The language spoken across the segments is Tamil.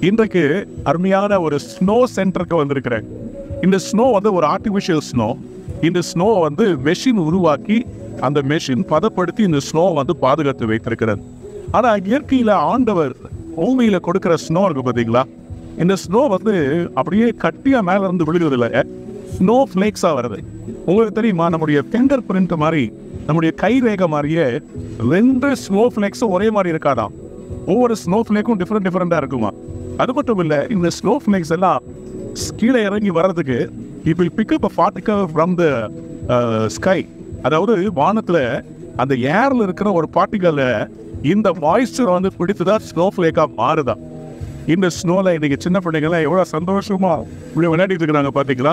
இன்றைக்கு அருமையான ஒரு ஸ்னோ சென்டருக்கு வந்திருக்கிறேன். இந்த ஸ்னோ வந்து ஒரு ஆர்டிஃபிஷியல் ஸ்னோ. இந்த ஸ்னோ வந்து மெஷின் உருவாக்கி அந்த மெஷின் பதப்படுத்தி இந்த ஸ்னோ வந்து பாதுகாத்து வைத்திருக்கிறது. ஆனா இயற்கையில ஆண்டவர் பூமியில கொடுக்கிற ஸ்னோ இருக்கு பாத்தீங்களா, இந்த ஸ்னோ வந்து அப்படியே கட்டியா மேல இருந்து விழுகிறதுல ஸ்னோ ஃபிளேக்ஸா வருது. உங்களுக்கு தெரியுமா, நம்முடைய ஃபிங்கர் பிரிண்ட் மாதிரி, நம்முடைய கை ரேகை மாதிரியே 2 ஸ்னோ ஃபிளேக்ஸும் ஒரே மாதிரி இருக்காதாம். ஒவ்வொரு ஸ்னோ ஃபிளேக்கும் டிஃப்ரெண்டா இருக்குமா. அது மட்டும் இல்ல, இந்த ஸ்னோ ஃபிளேக்ஸ் எல்லாம் கீழே இறங்கி வர்றதுக்கு it will pick up a particle from the sky. அதாவது வானத்துல அந்த ஏர்ல இருக்கிற ஒரு பார்ட்டிகல் இந்த மாய்ஸ்சர் வந்து பிடித்துதான் ஸ்னோ ஃபிளேக்கா மாறுதான். இந்த ஸ்னோல இன்னைக்கு சின்ன பிள்ளைங்கலாம் எவ்வளவு சந்தோஷமா இப்படி விளையாடிட்டு இருக்கிறாங்க பாத்தீங்களா.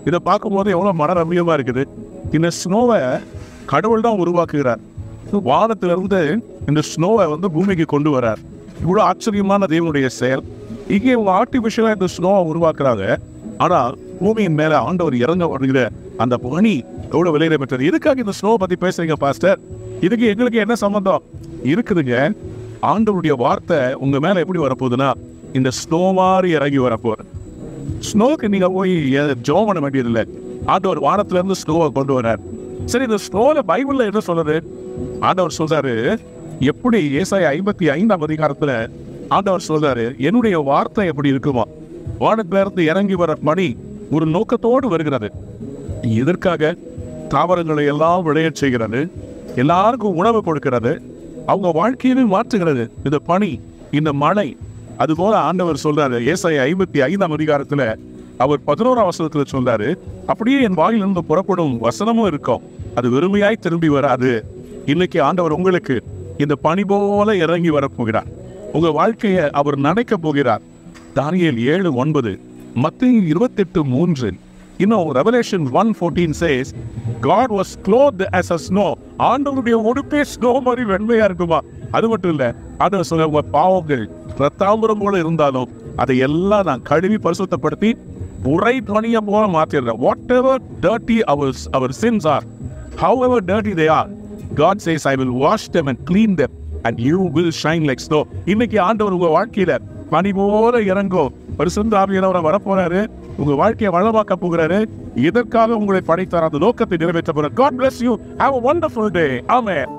இதை பார்க்கும்போது எவ்வளவு மன ரம்மியமா இருக்குது. இந்த ஸ்னோவை கடவுள் தான் உருவாக்குகிறார். வானத்திலிருந்து இந்த ஸ்னோவை வந்து பூமிக்கு கொண்டு வரார். இவ்வளவு ஆச்சரியமான தேவனுடைய செயல். இங்கே ஆர்டிபிஷியலா இந்த ஸ்னோவை உருவாக்குறாங்க. ஆனா பூமியின் மேல ஆண்டவர் இறங்க வருகிற அந்த பனி எவ்வளவு விலையில பெற்றது. எதுக்காக இந்த ஸ்னோவை பத்தி பேசுறீங்க பாஸ்டர்? இதுக்கு எங்களுக்கு என்ன சம்பந்தம் இருக்குதுங்க? ஆண்டவருடைய வார்த்தை உங்க மேல எப்படி வரப்போகுதுன்னா, இந்த ஸ்னோ மாதிரி இறங்கி வரப்போகுது. ஸ்னோக்கு நீங்க போய் ஜெபம் பண்ண வேண்டியதில்லை. ஆண்டவர் வானத்துல இருந்து ஸ்னோவை கொண்டு வரார். சரி, இந்த ஸ்னோல பைபிள்ல என்ன சொல்றது? ஆண்டவர் சொல்றாரு, எப்படி ஏசாயா 55ஆம் அதிகாரத்துல ஆண்டவர் சொல்றாரு, என்னுடைய வார்த்தை எப்படி இருக்குமா, வானத்துல இருந்து இறங்கி வர பனி ஒரு நோக்கத்தோடு வருகிறது. எதற்காக? தாவரங்களை எல்லாம் விளையச் செய்கிறது, எல்லாருக்கும் உணவு கொடுக்கிறது, அவங்க வாழ்க்கையிலே மாற்றுகிறது இந்த பனி, இந்த மழை. அதுபோல ஆண்டவர் சொல்றாரு ஏசாயா 55ஆம் அதிகாரத்துல அவர் 11ஆம் வசனத்துல சொல்றாரு, அப்படியே என் வாயிலிருந்து புறப்படும் வசனமும் இருக்கும், அது வெறுமையாய் திரும்பி வராது. இன்னைக்கு ஆண்டவர் உங்களுக்கு இந்த பனி போல இறங்கி வரப்போகிறார். உங்க வாழ்க்கையை அவர் நனைக்க போகிறார். தானியேல் 7:9, மத்தேயு 28:3, இன்னும் revelation 1:14 says God was clothed as a snow. ஆண்டவருடைய உடுப்பே ஸ்னோ மாதிரி வெண்மையா இருக்குமா. அது மட்டும் இல்ல, ஆண்டவர் சொல்ல, உங்க பாவங்கள் ரத்தாம்பரம் போல இருந்தாலும் அதை எல்லாம் நான் கழுவி பரிசுத்தப்படுத்தி உரை பனியம் போல மாற்றிடுறேன். Whatever dirty our sins are, however dirty they are, God says I will wash them and clean them and you will shine like snow. இன்னைக்கு ஆண்டவர் உங்க வாழ்க்கையில பனி போல இறங்கும் பரிசுத்த ஆவியானவர் வரப்போறாரு. உங்க வாழ்க்கையை வளமாக்க போகிறாரு. இதற்காக உங்களை படைத்தார், அந்த நோக்கத்தை நிறைவேற்ற போறார். God bless you. Have a wonderful day. Amen.